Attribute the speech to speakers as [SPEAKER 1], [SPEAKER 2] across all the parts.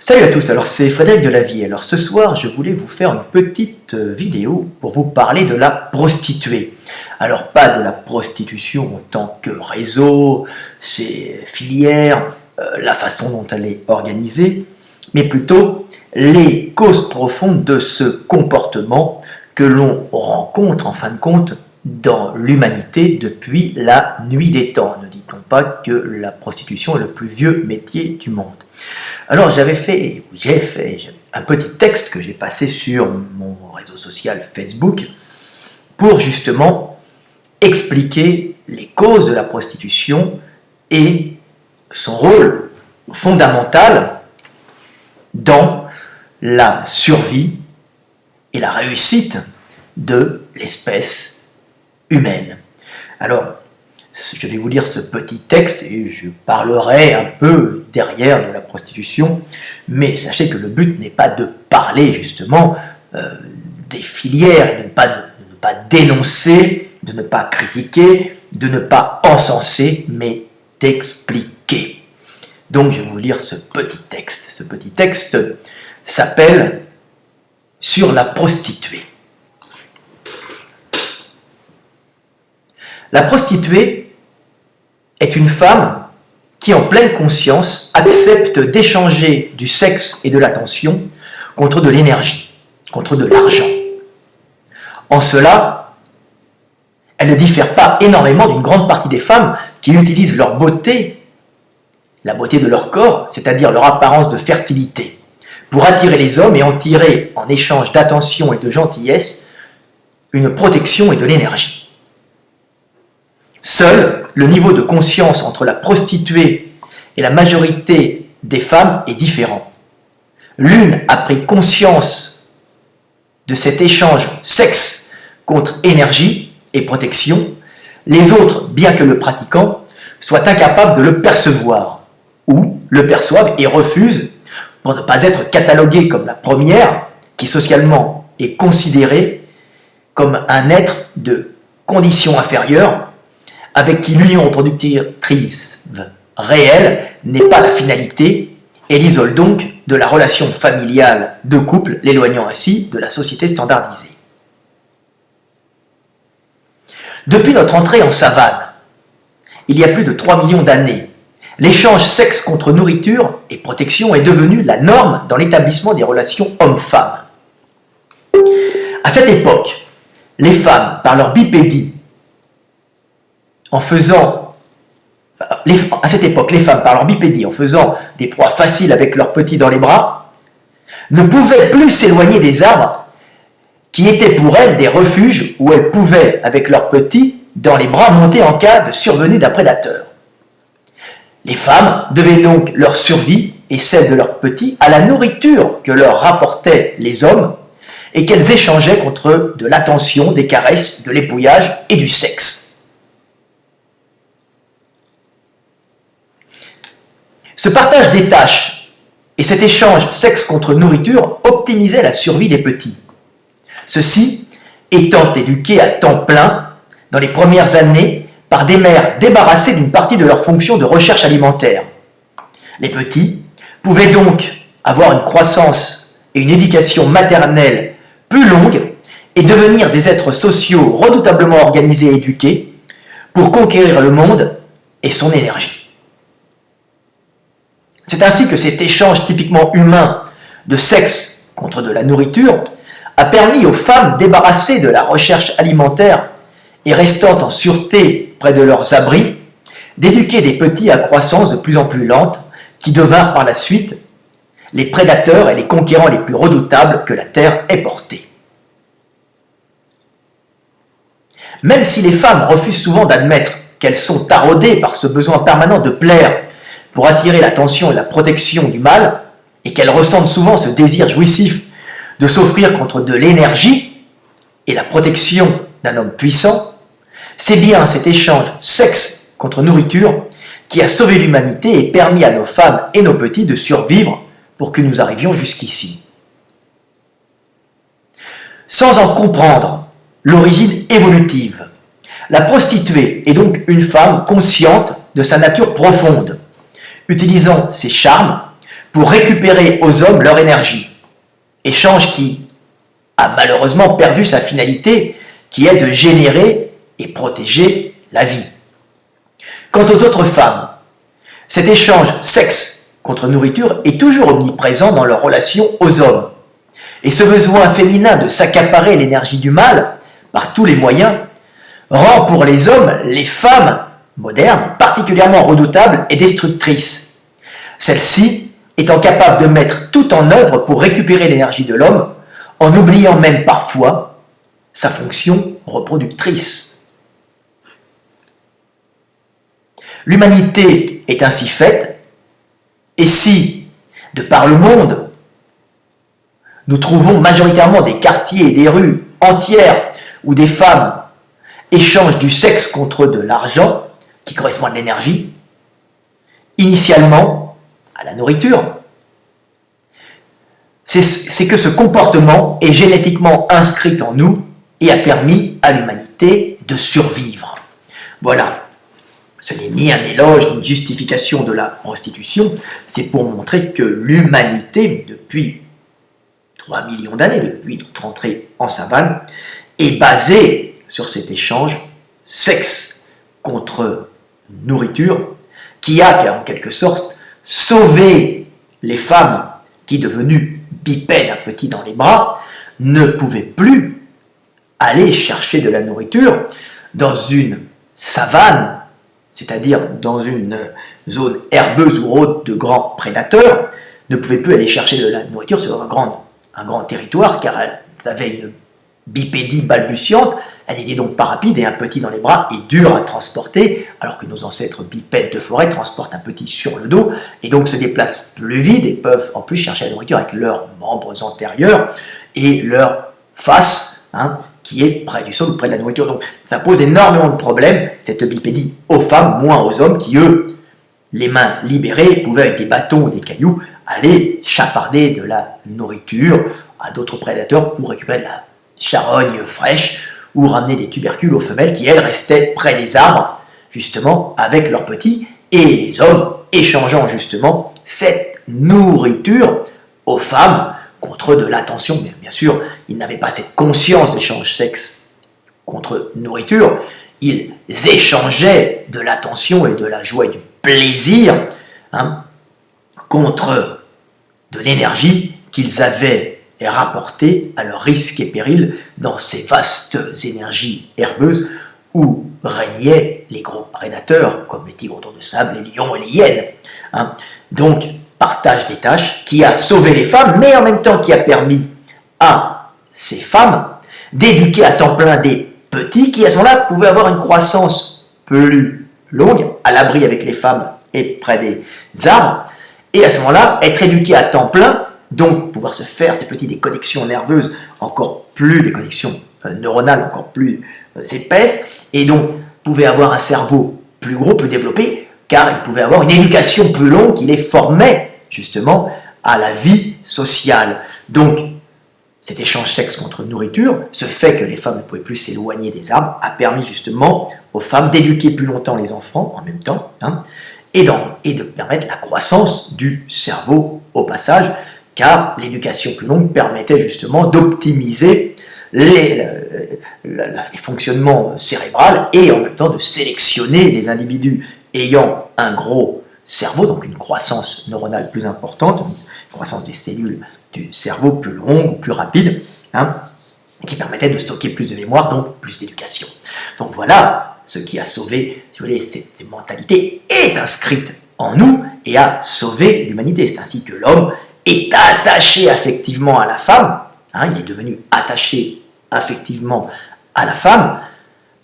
[SPEAKER 1] Salut à tous, alors c'est Frédéric Delavier. Alors ce soir, je voulais vous faire une petite vidéo pour vous parler de la prostituée. Alors pas de la prostitution en tant que réseau, ses filières, la façon dont elle est organisée, mais plutôt les causes profondes de ce comportement que l'on rencontre en fin de compte dans l'humanité depuis la nuit des temps. Ne dit-on pas que la prostitution est le plus vieux métier du monde? Alors j'ai fait un petit texte que j'ai passé sur mon réseau social Facebook pour justement expliquer les causes de la prostitution et son rôle fondamental dans la survie et la réussite de l'espèce humaine. Alors, je vais vous lire ce petit texte et je parlerai un peu derrière de la prostitution, mais sachez que le but n'est pas de parler justement des filières, et de ne pas dénoncer, de ne pas critiquer, de ne pas encenser, mais d'expliquer. Donc je vais vous lire ce petit texte. Ce petit texte s'appelle « Sur la prostituée ». La prostituée est une femme qui, en pleine conscience, accepte d'échanger du sexe et de l'attention contre de l'énergie, contre de l'argent. En cela, elle ne diffère pas énormément d'une grande partie des femmes qui utilisent leur beauté, la beauté de leur corps, c'est-à-dire leur apparence de fertilité, pour attirer les hommes et en tirer, en échange d'attention et de gentillesse, une protection et de l'énergie. Seul, le niveau de conscience entre la prostituée et la majorité des femmes est différent. L'une a pris conscience de cet échange sexe contre énergie et protection. Les autres, bien que le pratiquant, soient incapables de le percevoir ou le perçoivent et refusent pour ne pas être cataloguées comme la première, qui socialement est considérée comme un être de condition inférieure avec qui l'union reproductrice réelle n'est pas la finalité et l'isole donc de la relation familiale de couple, l'éloignant ainsi de la société standardisée. Depuis notre entrée en savane, il y a plus de 3 millions d'années, l'échange sexe contre nourriture et protection est devenu la norme dans l'établissement des relations homme-femme. À cette époque, les femmes, par leur bipédie, en faisant des proies faciles avec leurs petits dans les bras, ne pouvaient plus s'éloigner des arbres qui étaient pour elles des refuges où elles pouvaient, avec leurs petits dans les bras, monter en cas de survenue d'un prédateur. Les femmes devaient donc leur survie et celle de leurs petits à la nourriture que leur rapportaient les hommes et qu'elles échangeaient contre de l'attention, des caresses, de l'épouillage et du sexe. Ce partage des tâches et cet échange sexe contre nourriture optimisait la survie des petits. Ceux-ci étant éduqués à temps plein dans les premières années par des mères débarrassées d'une partie de leur fonction de recherche alimentaire. Les petits pouvaient donc avoir une croissance et une éducation maternelle plus longue et devenir des êtres sociaux redoutablement organisés et éduqués pour conquérir le monde et son énergie. C'est ainsi que cet échange typiquement humain de sexe contre de la nourriture a permis aux femmes débarrassées de la recherche alimentaire et restant en sûreté près de leurs abris, d'éduquer des petits à croissance de plus en plus lente qui devinrent par la suite les prédateurs et les conquérants les plus redoutables que la Terre ait portés. Même si les femmes refusent souvent d'admettre qu'elles sont taraudées par ce besoin permanent de plaire pour attirer l'attention et la protection du mâle, et qu'elles ressentent souvent ce désir jouissif de s'offrir contre de l'énergie et la protection d'un homme puissant, c'est bien cet échange sexe contre nourriture qui a sauvé l'humanité et permis à nos femmes et nos petits de survivre pour que nous arrivions jusqu'ici. Sans en comprendre l'origine évolutive, la prostituée est donc une femme consciente de sa nature profonde, utilisant ses charmes pour récupérer aux hommes leur énergie. Échange qui a malheureusement perdu sa finalité, qui est de générer et protéger la vie. Quant aux autres femmes, cet échange sexe contre nourriture est toujours omniprésent dans leur relation aux hommes. Et ce besoin féminin de s'accaparer l'énergie du mâle par tous les moyens rend pour les hommes les femmes modernes particulièrement redoutables et destructrices. Celles-ci étant capables de mettre tout en œuvre pour récupérer l'énergie de l'homme, en oubliant même parfois sa fonction reproductrice. L'humanité est ainsi faite, et si, de par le monde, nous trouvons majoritairement des quartiers et des rues entières où des femmes échangent du sexe contre de l'argent, qui correspond à de l'énergie, initialement à la nourriture, c'est que ce comportement est génétiquement inscrit en nous et a permis à l'humanité de survivre. Voilà. Ce n'est ni un éloge, ni une justification de la prostitution, c'est pour montrer que l'humanité, depuis 3 millions d'années, depuis notre entrée en savane, est basée sur cet échange sexe contre nourriture, qui a en quelque sorte sauvé les femmes qui, devenues bipèdes, un petit dans les bras, ne pouvaient plus aller chercher de la nourriture dans une savane, c'est-à-dire dans une zone herbeuse ou haute de grands prédateurs, ne pouvaient plus aller chercher de la nourriture sur un grand territoire, car elles avaient une bipédie balbutiante. Elle était donc pas rapide et un petit dans les bras et dur à transporter, alors que nos ancêtres bipèdes de forêt transportent un petit sur le dos et donc se déplacent plus vite et peuvent en plus chercher la nourriture avec leurs membres antérieurs et leur face qui est près du sol ou près de la nourriture. Donc ça pose énormément de problèmes, cette bipédie, aux femmes, moins aux hommes qui, eux, les mains libérées, pouvaient avec des bâtons ou des cailloux aller chaparder de la nourriture à d'autres prédateurs pour récupérer de la charogne fraîche ou ramener des tubercules aux femelles qui, elles, restaient près des arbres, justement, avec leurs petits, et les hommes échangeant, justement, cette nourriture aux femmes contre de l'attention. Mais bien sûr, ils n'avaient pas cette conscience d'échange sexe contre nourriture, ils échangeaient de l'attention et de la joie et du plaisir contre de l'énergie qu'ils avaient et rapporté à leur risque et péril dans ces vastes énergies herbeuses où régnaient les gros prédateurs comme les tigres autour de sable, les lions et les hyènes. Donc, partage des tâches qui a sauvé les femmes, mais en même temps qui a permis à ces femmes d'éduquer à temps plein des petits qui, à ce moment-là, pouvaient avoir une croissance plus longue, à l'abri avec les femmes et près des arbres, et à ce moment-là, être éduqués à temps plein, donc pouvoir se faire, ces petits, des connexions nerveuses encore plus, des connexions neuronales encore plus épaisses, et donc pouvaient avoir un cerveau plus gros, plus développé, car ils pouvaient avoir une éducation plus longue qui les formait justement à la vie sociale. Donc cet échange sexe contre nourriture, ce fait que les femmes ne pouvaient plus s'éloigner des arbres, a permis justement aux femmes d'éduquer plus longtemps les enfants en même temps, et de permettre la croissance du cerveau au passage, car l'éducation plus longue permettait justement d'optimiser les fonctionnements cérébraux et en même temps de sélectionner les individus ayant un gros cerveau, donc une croissance neuronale plus importante, une croissance des cellules du cerveau plus longue, plus rapide, qui permettait de stocker plus de mémoire, donc plus d'éducation. Donc voilà ce qui a sauvé, si vous voulez, cette mentalité est inscrite en nous et a sauvé l'humanité. C'est ainsi que l'homme est attaché affectivement à la femme, il est devenu attaché affectivement à la femme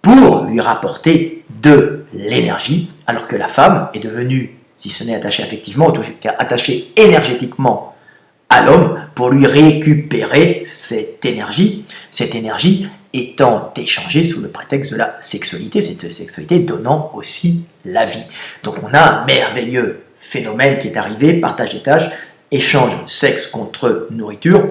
[SPEAKER 1] pour lui rapporter de l'énergie, alors que la femme est devenue, si ce n'est attachée affectivement, en tout cas attachée énergétiquement à l'homme pour lui récupérer cette énergie étant échangée sous le prétexte de la sexualité, cette sexualité donnant aussi la vie. Donc on a un merveilleux phénomène qui est arrivé, partage des tâches, échange sexe contre nourriture,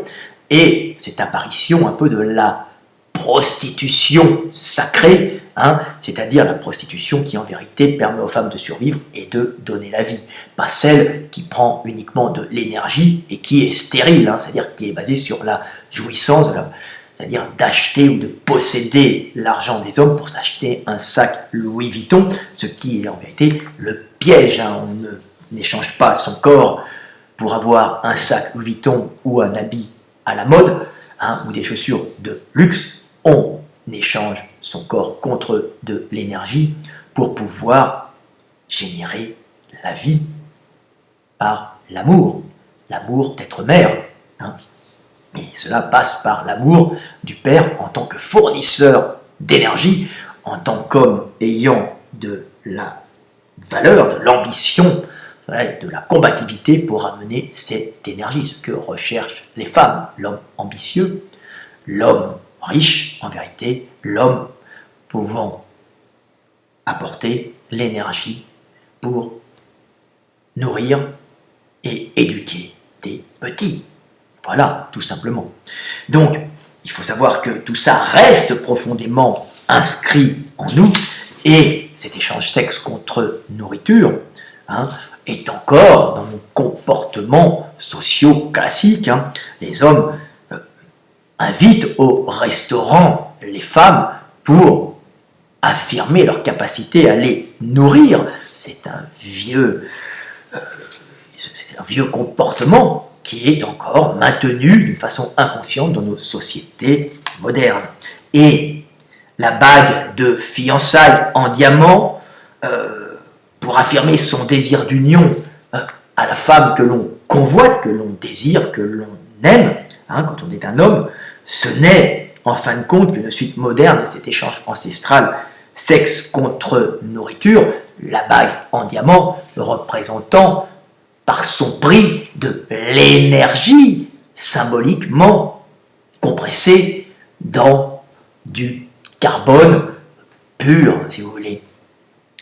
[SPEAKER 1] et cette apparition un peu de la prostitution sacrée hein, c'est-à-dire la prostitution qui en vérité permet aux femmes de survivre et de donner la vie, pas celle qui prend uniquement de l'énergie et qui est stérile, hein, c'est-à-dire qui est basée sur la jouissance, c'est-à-dire d'acheter ou de posséder l'argent des hommes pour s'acheter un sac Louis Vuitton, ce qui est en vérité le piège, hein, on n'échange pas son corps pour avoir un sac Louis Vuitton ou un habit à la mode, hein, ou des chaussures de luxe. On échange son corps contre de l'énergie pour pouvoir générer la vie par l'amour d'être mère. Hein. Et cela passe par l'amour du père en tant que fournisseur d'énergie, en tant qu'homme ayant de la valeur, de l'ambition, de la combativité pour amener cette énergie, ce que recherchent les femmes, l'homme ambitieux, l'homme riche, en vérité, l'homme pouvant apporter l'énergie pour nourrir et éduquer des petits. Voilà, tout simplement. Donc, il faut savoir que tout ça reste profondément inscrit en nous, et cet échange sexe contre nourriture, hein, est encore dans nos comportements sociaux classiques. Hein. Les hommes invitent au restaurant les femmes pour affirmer leur capacité à les nourrir. C'est un vieux comportement qui est encore maintenu d'une façon inconsciente dans nos sociétés modernes. Et la bague de fiançailles en diamant, pour affirmer son désir d'union à la femme que l'on convoite, que l'on désire, que l'on aime, hein, quand on est un homme, ce n'est en fin de compte qu'une suite moderne de cet échange ancestral sexe contre nourriture, la bague en diamant représentant par son prix de l'énergie symboliquement compressée dans du carbone pur, si vous voulez,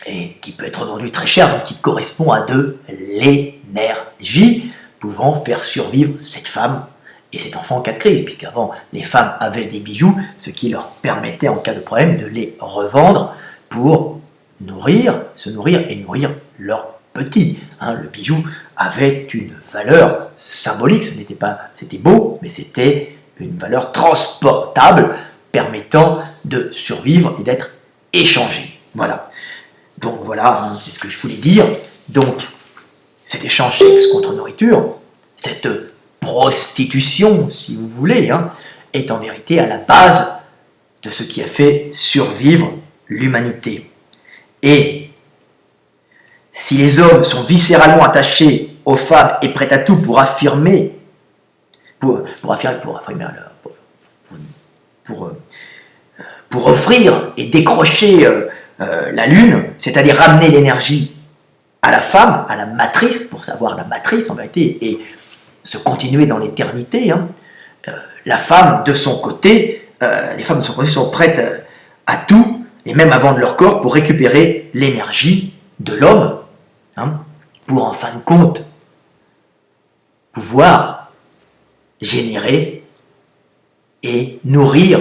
[SPEAKER 1] et qui peut être vendu très cher, donc qui correspond à de l'énergie pouvant faire survivre cette femme et cet enfant en cas de crise, puisqu'avant les femmes avaient des bijoux, ce qui leur permettait en cas de problème de les revendre pour se nourrir et nourrir leurs petits. Hein, le bijou avait une valeur symbolique, c'était beau, mais c'était une valeur transportable permettant de survivre et d'être échangé. Voilà. Donc voilà, c'est ce que je voulais dire. Donc, cet échange sexe contre nourriture, cette prostitution, si vous voulez, hein, est en vérité à la base de ce qui a fait survivre l'humanité. Et si les hommes sont viscéralement attachés aux femmes et prêts à tout pour offrir et décrocher la lune, c'est-à-dire ramener l'énergie à la femme, à la matrice, pour savoir la matrice en vérité, et se continuer dans l'éternité, hein, la femme de son côté, les femmes de son côté sont prêtes à tout, et même à vendre leur corps pour récupérer l'énergie de l'homme, hein, pour en fin de compte pouvoir générer et nourrir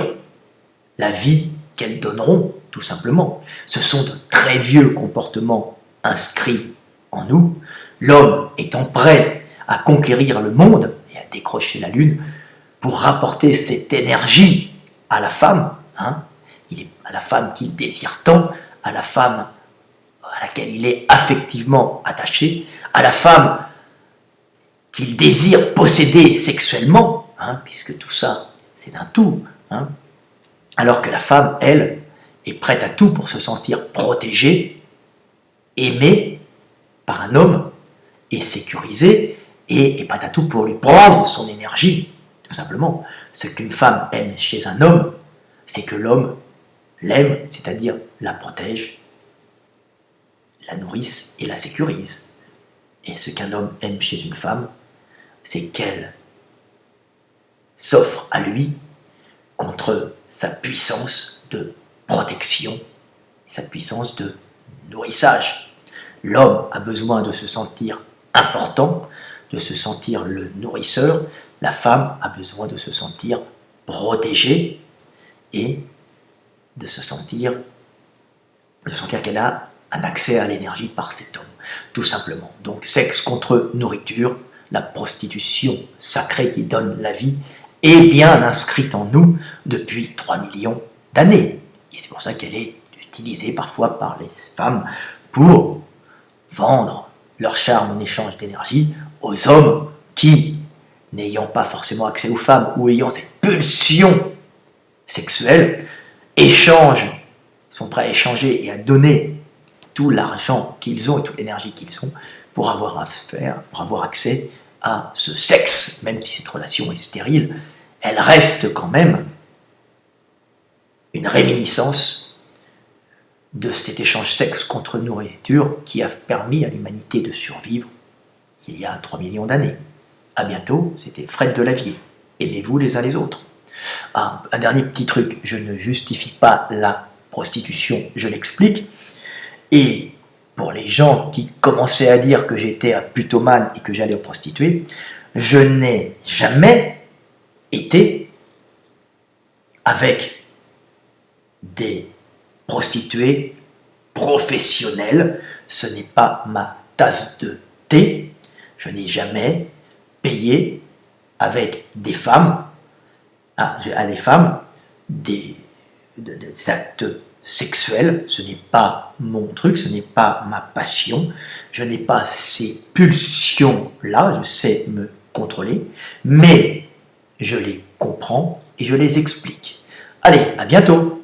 [SPEAKER 1] la vie qu'elles donneront, tout simplement. Ce sont de très vieux comportements inscrits en nous, l'homme étant prêt à conquérir le monde et à décrocher la lune pour rapporter cette énergie à la femme, hein, à la femme qu'il désire tant, à la femme à laquelle il est affectivement attaché, à la femme qu'il désire posséder sexuellement, hein, puisque tout ça, c'est un tout, hein, alors que la femme, elle, est prête à tout pour se sentir protégée, aimée par un homme, et sécurisée, et est prête à tout pour lui prendre son énergie, tout simplement. Ce qu'une femme aime chez un homme, c'est que l'homme l'aime, c'est-à-dire la protège, la nourrice et la sécurise. Et ce qu'un homme aime chez une femme, c'est qu'elle s'offre à lui contre sa puissance de protection, sa puissance de nourrissage. L'homme a besoin de se sentir important, de se sentir le nourrisseur. La femme a besoin de se sentir protégée et de se sentir de sentir qu'elle a un accès à l'énergie par cet homme, tout simplement. Donc sexe contre nourriture, la prostitution sacrée qui donne la vie, est bien inscrite en nous depuis 3 millions d'années. Et c'est pour ça qu'elle est utilisée parfois par les femmes pour vendre leur charme en échange d'énergie aux hommes qui, n'ayant pas forcément accès aux femmes ou ayant cette pulsion sexuelle, sont prêts à échanger et à donner tout l'argent qu'ils ont et toute l'énergie qu'ils ont pour avoir accès à ce sexe, même si cette relation est stérile, elle reste quand même une réminiscence de cet échange sexe contre nourriture qui a permis à l'humanité de survivre il y a 3 millions d'années. À bientôt, c'était Fred Delavier. Aimez-vous les uns les autres. Un dernier petit truc, je ne justifie pas la prostitution, je l'explique. Et pour les gens qui commençaient à dire que j'étais un putomane et que j'allais aux prostituées, je n'ai jamais été avec des prostituées professionnelles. Ce n'est pas ma tasse de thé. Je n'ai jamais payé avec des femmes, à des femmes, des actes sexuels. Ce n'est pas mon truc, ce n'est pas ma passion. Je n'ai pas ces pulsions-là, je sais me contrôler, mais je les comprends et je les explique. Allez, à bientôt!